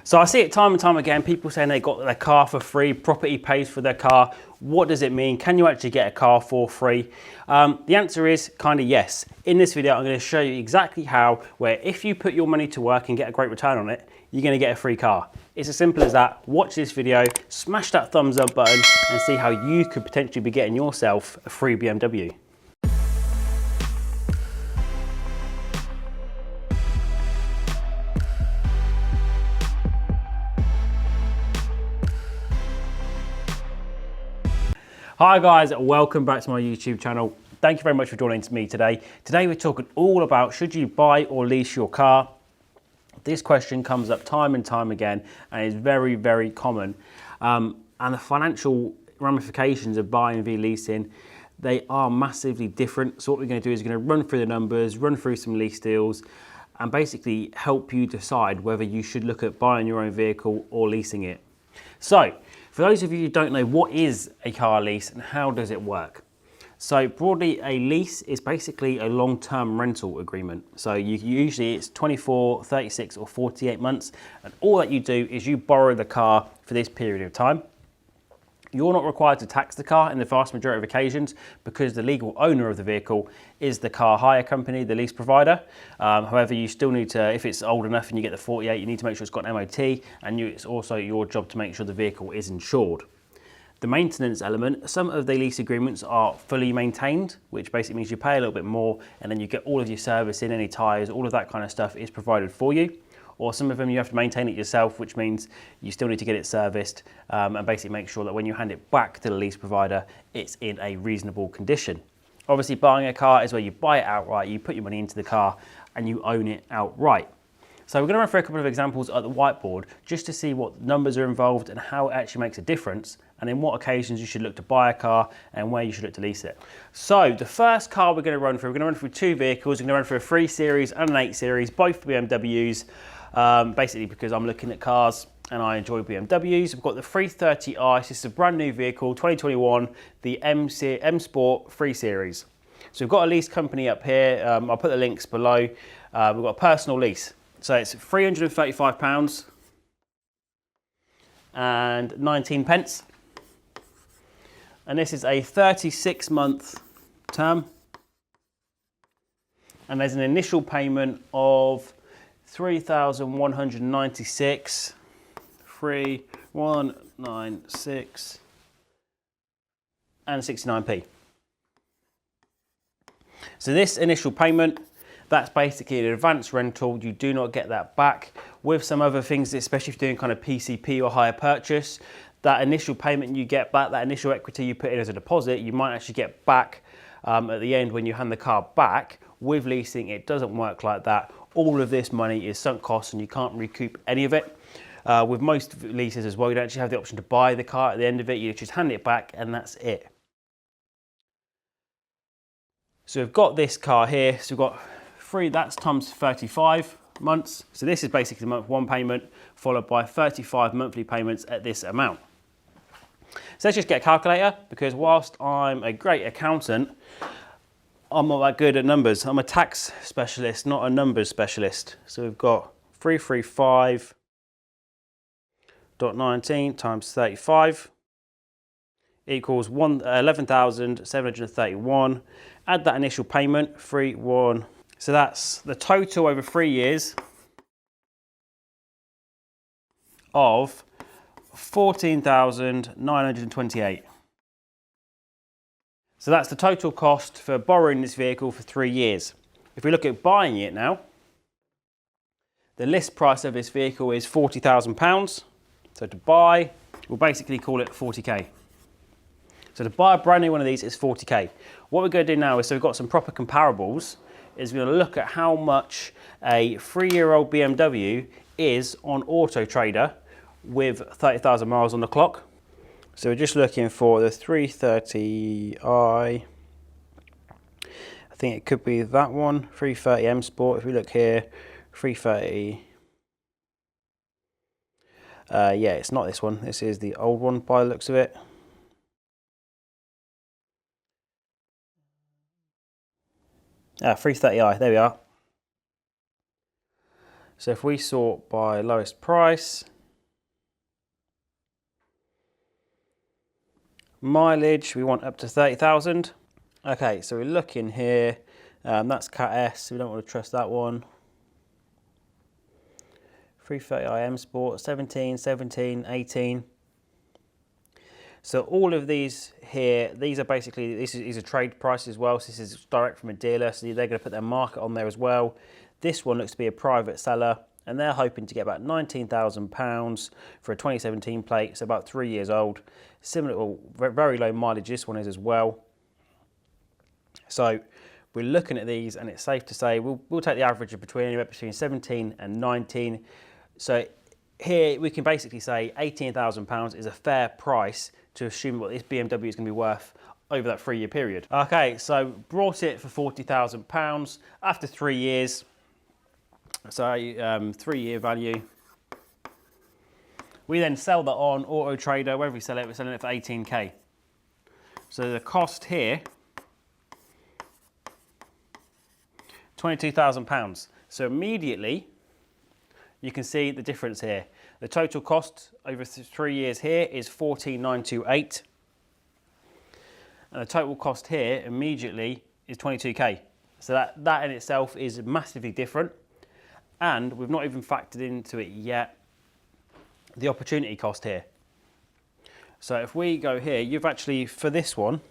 So I see it time and time again, people saying they got their car for free, property pays for their car. What does it mean? Can you actually get a car for free? The answer is kind of yes. In this video, I'm going to show you exactly how, where if you put your money to work and get a great return on it, you're going to get a free car. It's as simple as that. Watch this video, smash that thumbs up button and see how you could potentially be getting yourself a free BMW. Hi guys, welcome back to my YouTube channel. Thank you very much for joining me today. Today we're talking all about should you buy or lease your car. This question comes up time and time again and is very, very common. And the financial ramifications of buying v leasing, they are massively different. So what we're going to do is we're going to run through the numbers, run through some lease deals, and basically help you decide whether you should look at buying your own vehicle or leasing it. So, for those of you who don't know, what is a car lease and how does it work? So broadly, a lease is basically a long-term rental agreement. So usually it's 24, 36 or 48 months. And all that you do is you borrow the car for this period of time. You're not required to tax the car in the vast majority of occasions because the legal owner of the vehicle is the car hire company, the lease provider. However, you still need to, if it's old enough and you get the 48, you need to make sure it's got an MOT, and it's also your job to make sure the vehicle is insured. The maintenance element, some of the lease agreements are fully maintained, which basically means you pay a little bit more and then you get all of your service in, any tyres, all of that kind of stuff is provided for you. Or some of them you have to maintain it yourself, which means you still need to get it serviced and basically make sure that when you hand it back to the lease provider, it's in a reasonable condition. Obviously, buying a car is where you buy it outright, you put your money into the car and you own it outright. So we're going to run through a couple of examples at the whiteboard just to see what numbers are involved and how it actually makes a difference, and in what occasions you should look to buy a car and where you should look to lease it. So the first car we're going to run through two vehicles. We're going to run through a 3 Series and an 8 Series, both BMWs. Basically because I'm looking at cars and I enjoy BMWs. We've got the 330i, this is a brand new vehicle, 2021, the M Sport 3 Series. So we've got a lease company up here, I'll put the links below. We've got a personal lease. So it's £335 and 19 pence. And this is a 36-month term. And there's an initial payment of 3,196, 3,196 and 69p. So this initial payment, that's basically an advance rental. You do not get that back. With some other things, especially if you're doing kind of PCP or hire purchase, that initial payment you get back, that initial equity you put in as a deposit, you might actually get back at the end when you hand the car back. With leasing, it doesn't work like that. All of this money is sunk costs and you can't recoup any of it. With most leases as well, you don't actually have the option to buy the car at the end of it. You just hand it back and that's it. So we've got this car here. So we've got that's times 35 months. So this is basically month one payment followed by 35 monthly payments at this amount. So let's just get a calculator, because whilst I'm a great accountant, I'm not that good at numbers. I'm a tax specialist, not a numbers specialist. So we've got 335.19 times 35 equals 11,731. Add that initial payment, 3,1. So that's the total over 3 years of 14,928. So that's the total cost for borrowing this vehicle for 3 years. If we look at buying it now, the list price of this vehicle is £40,000. So to buy, we'll basically call it 40k. So to buy a brand new one of these is 40k. What we're going to do now is, so we've got some proper comparables, is we're going to look at how much a 3-year-old BMW is on Auto Trader with 30,000 miles on the clock. So we're just looking for the 330i. I think it could be that one, 330 M Sport. If we look here, 330. Yeah, it's not this one. This is the old one by the looks of it. Ah, 330i, there we are. So if we sort by lowest price, Mileage, we want up to 30,000. Okay, so we're looking here. That's Cat S, we don't want to trust that one. 330i M Sport, 17, 17, 18. So all of these here, these are basically, these are trade prices as well. So this is direct from a dealer, so they're going to put their market on there as well. This one looks to be a private seller, and they're hoping to get about £19,000 for a 2017 plate, so about 3 years old. Similar, well, very low mileage this one is as well. So we're looking at these, and it's safe to say we'll take the average of anywhere between 17 and 19. So here we can basically say £18,000 is a fair price to assume what this BMW is going to be worth over that 3 year period. Okay, so brought it for £40,000 after 3 years. So 3 year value. We then sell that on Auto Trader. Wherever we sell it, we're selling it for 18k. So the cost here, £22,000. So immediately you can see the difference here. The total cost over 3 years here is 14,928. And the total cost here immediately is 22k. So that in itself is massively different. And we've not even factored into it yet the opportunity cost here. So if we go here, you've actually, for this one,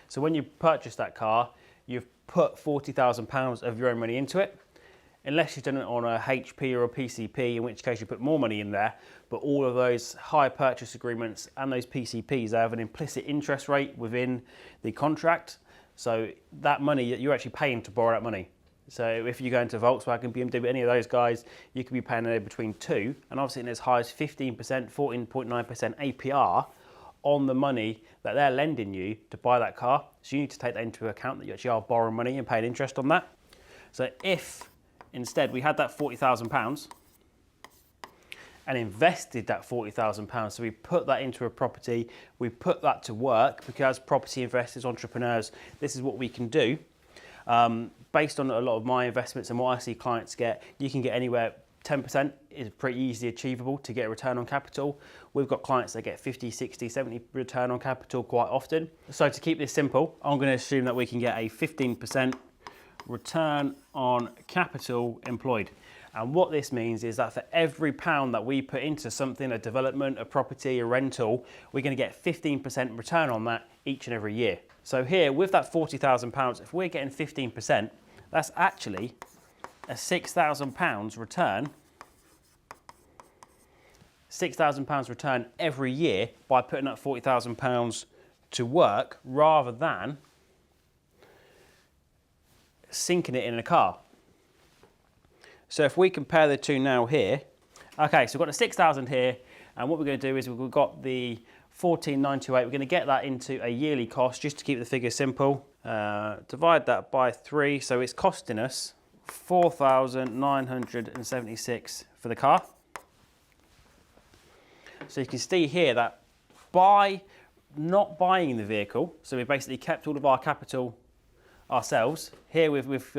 so when you purchase that car, you've put £40,000 of your own money into it. Unless you've done it on a HP or a PCP, in which case you put more money in there. But all of those hire purchase agreements and those PCPs, they have an implicit interest rate within the contract. So that money, you're actually paying to borrow that money. So if you go into Volkswagen, BMW, any of those guys, you could be paying between 2 and obviously as high as 15%, 14.9% APR on the money that they're lending you to buy that car. So you need to take that into account, that you actually are borrowing money and paying interest on that. So if instead we had that £40,000 and invested that £40,000, so we put that into a property, we put that to work, because property investors, entrepreneurs, this is what we can do. Based on a lot of my investments and what I see clients get, you can get anywhere 10% is pretty easily achievable to get a return on capital. We've got clients that get 50, 60, 70 return on capital quite often. So to keep this simple, I'm going to assume that we can get a 15% return on capital employed. And what this means is that for every pound that we put into something, a development, a property, a rental, we're going to get 15% return on that each and every year. So here with that £40,000, if we're getting 15%, that's actually a £6,000 return. £6,000 return every year by putting that £40,000 to work, rather than sinking it in a car. So if we compare the two now here, okay, so we've got the 6,000 here, and what we're going to do is we've got the 14,928. We're going to get that into a yearly cost just to keep the figure simple. Divide that by 3, so it's costing us 4,976 for the car. So you can see here that by not buying the vehicle, so we've basically kept all of our capital ourselves. Here we've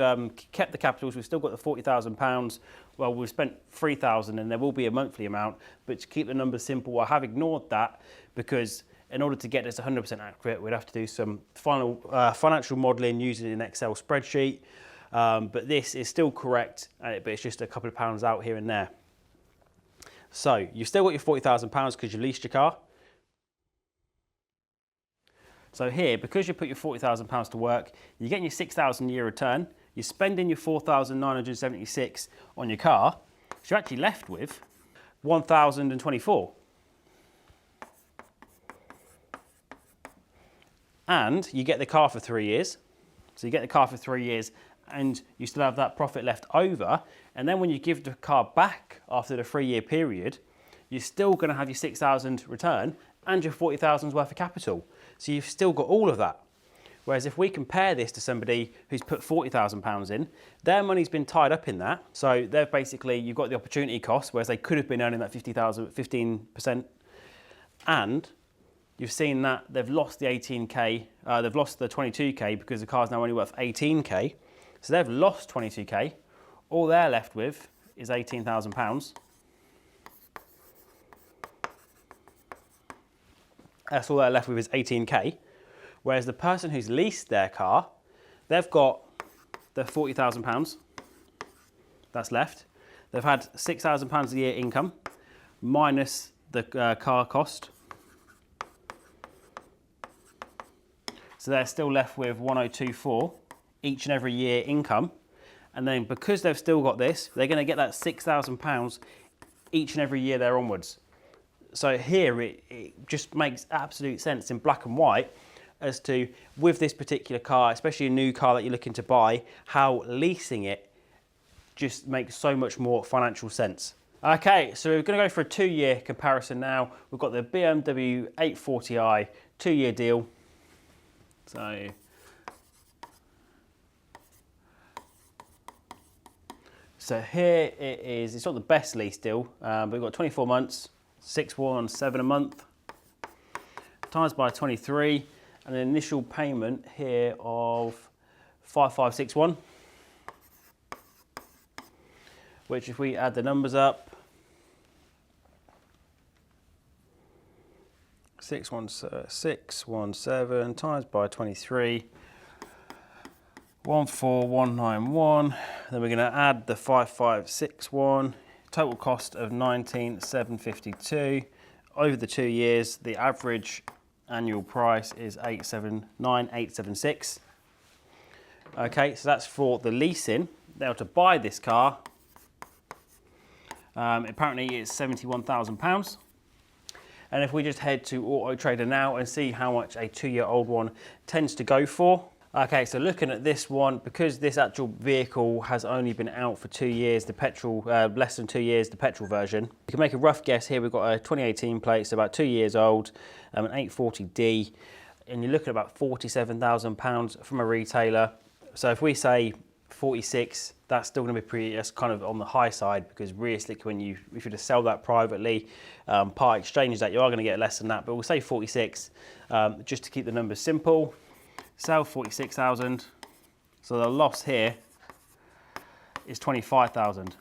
kept the capitals, we've still got the £40,000. Well, we've spent 3,000 and there will be a monthly amount, but to keep the numbers simple, I have ignored that, because in order to get this 100% accurate, we'd have to do some financial modelling using an Excel spreadsheet. But this is still correct, but it's just a couple of pounds out here and there. So you've still got your £40,000 because you leased your car. So here, because you put your £40,000 to work, you're getting your 6,000 year return, you're spending your 4,976 on your car, so you're actually left with 1,024. And you get the car for 3 years. So you get the car for 3 years and you still have that profit left over. And then when you give the car back after the 3 year period, you're still going to have your 6,000 return and your 40,000 worth of capital. So you've still got all of that. Whereas if we compare this to somebody who's put £40,000 in, their money's been tied up in that. So they've basically, you've got the opportunity cost, whereas they could have been earning that 15%. And you've seen that they've lost the 18k, they've lost the 22k because the car's now only worth 18k. So they've lost 22k. All they're left with is £18,000. That's all they're left with is 18k. Whereas the person who's leased their car, they've got the £40,000 that's left. They've had £6,000 a year income minus the car cost. So they're still left with 1024 each and every year income. And then because they've still got this, they're going to get that £6,000 each and every year there onwards. So here it just makes absolute sense in black and white as to, with this particular car, especially a new car that you're looking to buy, how leasing it just makes so much more financial sense. Okay, so we're going to go for a 2-year comparison now. We've got the BMW 840i 2-year deal. So here it is. It's not the best lease deal, but we've got 24 months, 617 a month, times by 23, and an initial payment here of 5561. Which, if we add the numbers up, 617 times by 23, 14191. Then we're going to add the 5561. Total cost of 19,752. Over the 2 years, the average annual price is 879,876. Okay, so that's for the leasing. Now to buy this car, apparently it's £71,000. And if we just head to Auto Trader now and see how much a 2-year-old one tends to go for. Okay, so looking at this one, because this actual vehicle has only been out for 2 years, the petrol, less than 2 years, the petrol version. You can make a rough guess here. We've got a 2018 plate, so about 2 years old, an 840D, and you're looking at about £47,000 from a retailer. So if we say 46, that's still going to be pretty, that's kind of on the high side, because realistically, if you just sell that privately, part exchange that, you are going to get less than that, but we'll say 46, just to keep the numbers simple. Sell 46,000, so the loss here is 25,000.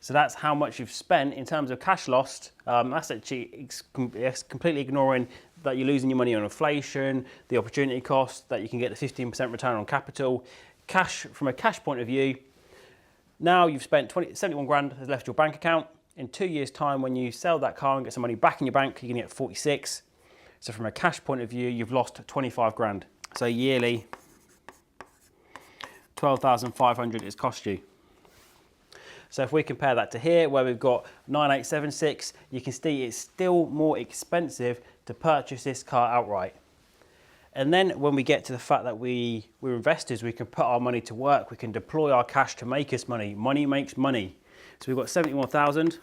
So that's how much you've spent in terms of cash lost. That's actually completely ignoring that you're losing your money on inflation, the opportunity cost, that you can get the 15% return on capital. Cash, from a cash point of view, now you've spent 71 grand has left your bank account. In 2 years' time, when you sell that car and get some money back in your bank, you're gonna get 46. So from a cash point of view, you've lost 25 grand. So yearly, 12,500 it's cost you. So if we compare that to here, where we've got 9876, you can see it's still more expensive to purchase this car outright. And then when we get to the fact that we're investors, we can put our money to work, we can deploy our cash to make us money. Money makes money. So we've got 71,000.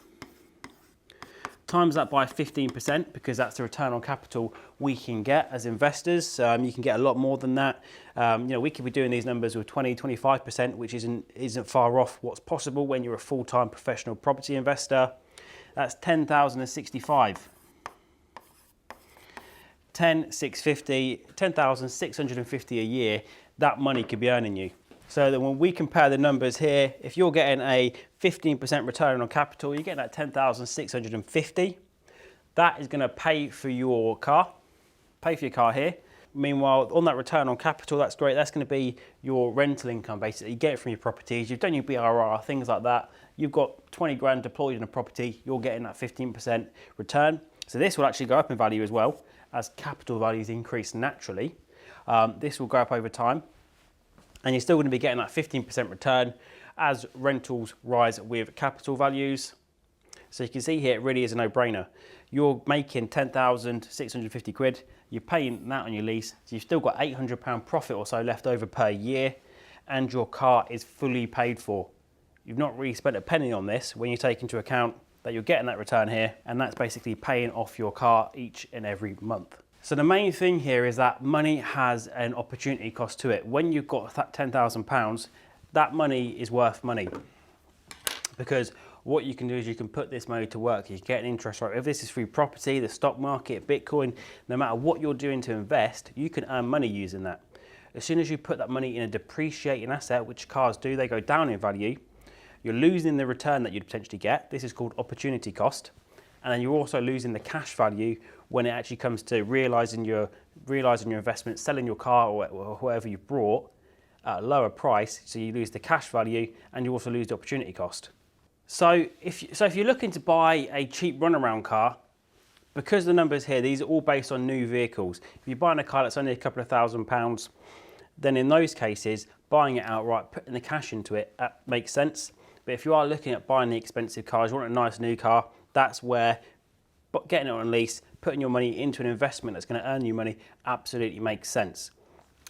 Times that by 15%, because that's the return on capital we can get as investors. You can get a lot more than that. We could be doing these numbers with 20, 25%, which isn't far off what's possible when you're a full-time professional property investor. That's 10,065. 10,650 a year, that money could be earning you. So that when we compare the numbers here, if you're getting a 15% return on capital, you're getting that 10,650. That is going to pay for your car, here. Meanwhile, on that return on capital, that's great. That's going to be your rental income, basically. You get it from your properties. You've done your BRR, things like that. You've got 20 grand deployed in a property. You're getting that 15% return. So this will actually go up in value as well, as capital values increase naturally. This will go up over time. And you're still going to be getting that 15% return as rentals rise with capital values. So you can see here, it really is a no-brainer. You're making 10,650 quid. You're paying that on your lease. So you've still got £800 profit or so left over per year, and your car is fully paid for. You've not really spent a penny on this when you take into account that you're getting that return here, and that's basically paying off your car each and every month. So the main thing here is that money has an opportunity cost to it. When you've got that £10,000, that money is worth money. Because what you can do is you can put this money to work. You can get an interest rate. If this is through property, the stock market, Bitcoin, no matter what you're doing to invest, you can earn money using that. As soon as you put that money in a depreciating asset, which cars do, they go down in value, you're losing the return that you'd potentially get. This is called opportunity cost. and then you're also losing the cash value when it actually comes to realising your investment, selling your car or whatever you brought at a lower price. So you lose the cash value and you also lose the opportunity cost. So if you're looking to buy a cheap runaround car, because the numbers here, these are all based on new vehicles. If you're buying a car that's only a couple of £1,000s, then in those cases, buying it outright, putting the cash into it, that makes sense. But if you are looking at buying the expensive cars, you want a nice new car, that's where getting it on a lease, putting your money into an investment that's going to earn you money absolutely makes sense.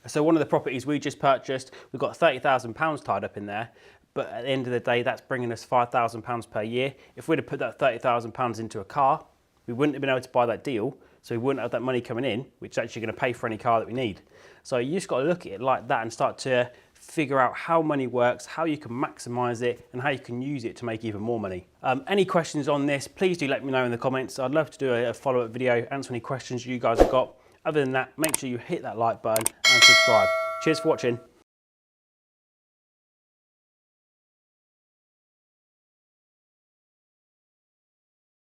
So one of the properties we just purchased, we've got £30,000 tied up in there, but at the end of the day, that's bringing us £5,000 per year. If we'd have put that £30,000 into a car, we wouldn't have been able to buy that deal, so we wouldn't have that money coming in, which is actually going to pay for any car that we need. So you just got to look at it like that and start to figure out how money works, how you can maximise it, and how you can use it to make even more money. Any questions on this, please do let me know in the comments. I'd love to do a follow-up video, answer any questions you guys have got. Other than that, make sure you hit that like button and subscribe. Cheers for watching.